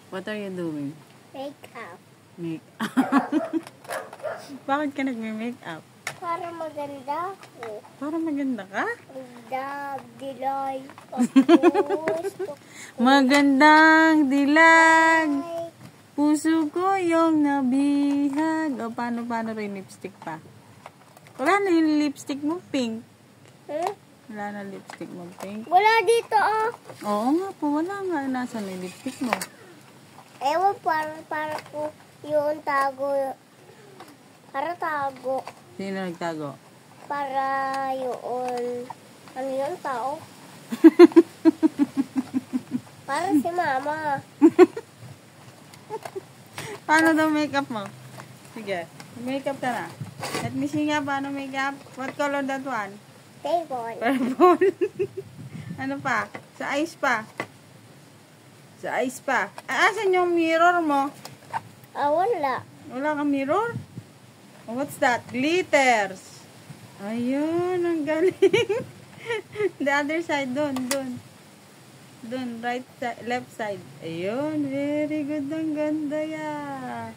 What are you doing? Makeup. Make-up. Bakit ka nagme-makeup? Para maganda ako. Para maganda ka? Dilay. Tapos, Magandang dilag. ay, Puso ko yung nabihag. O, paano rin lipstick pa? Wala na yung lipstick mo, pink. Wala na lipstick mo, pink. wala dito oh. Oo nga po, wala nga. Nasaan yung lipstick mo? Ewan, para ko yung tago. Para tago. Sino nagtago? Para yun. Ano yun, tao? Para si mama. Paano daw makeup mo? Sige, makeup ka na. Let me see nga paano makeup. What color that one? Table. Purple. Ano pa? Sa eyes pa. Sa eyes pa. Asan yung mirror mo? Wala. Wala kang mirror? Oh, what's that? Glitters. Ayun, ang galing. The other side, dun. Dun, right side, left side. Ayun, very good. Ang ganda yan.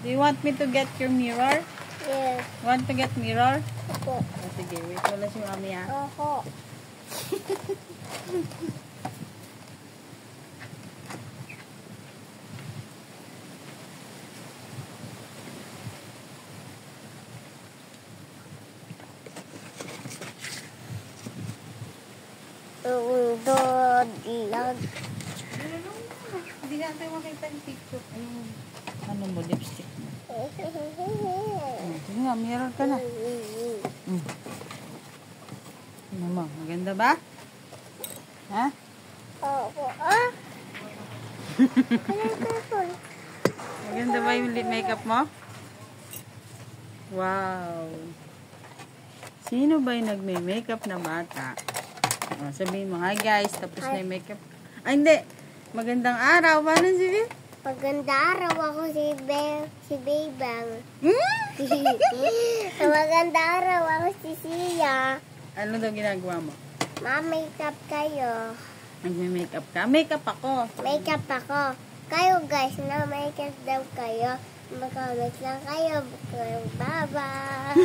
Do you want me to get your mirror? Yes. Want to get mirror? Opo. Oh, sige, wait. Wala si mami ah. Oho. Dilag. Hindi natin makita yung picture. Ano mo, lipstick mo? Sige nga, mirror ka na. Ano mo, maganda ba? Ha? Opo. Maganda ba yung lip makeup mo? Wow! Sino ba yung nagme-makeup na bata? Oh, sabihin mo, hi guys, tapos na yung makeup. Ay, hindi. Magandang araw. Paano sabihin? Maganda araw ako si Baybang. Hmm? Maganda araw ako si Sia. Ano daw ginagawa mo? Ma-makeup kayo. Nagme-makeup ka? Makeup ako. Makeup ako. Kayo guys, na makeup daw kayo. Mag-comment lang kayo. Bye-bye.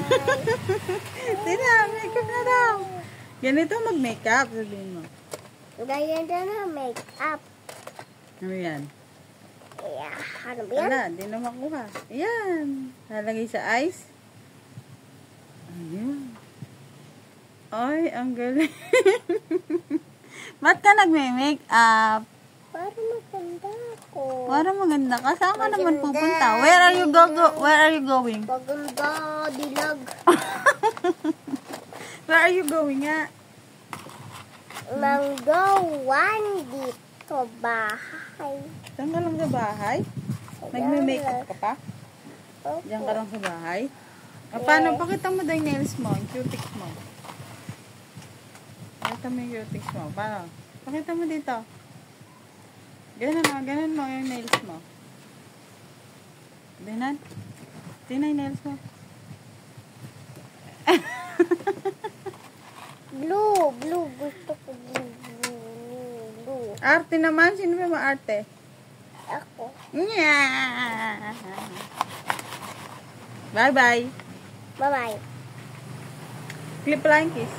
Sina, makeup na daw. Ganito mag-makeup, sabihin mo. Ganyan na makeup. Ano yan? Yeah, ano ba yan? Wala, di na makuha. Ayan. Lalagay sa eyes. Ayan. Ay, ang galing. Ba't ka nagme-makeup? Para maganda ako. Para maganda ka. Saan ka naman Maganda. pupunta? Where are you going? Maganda, dilag. Where are you going nga? Manggawan dito bahay. Saan ka lang sa bahay? Nagme-makeup ka pa? Opo. Diyan ka lang sa bahay? Paano? Pakita mo daw yung nails mo, yung cutics mo. Pakita mo yung cutics mo. Paano? Pakita mo dito. Ganun mo yung nails mo. Ganun. Tingnan yung nails mo. Blue. Gusto ko blue. Arte naman. Sino ba maarte? Ako. Yeah. Bye-bye. Bye-bye. Clip lang kiss.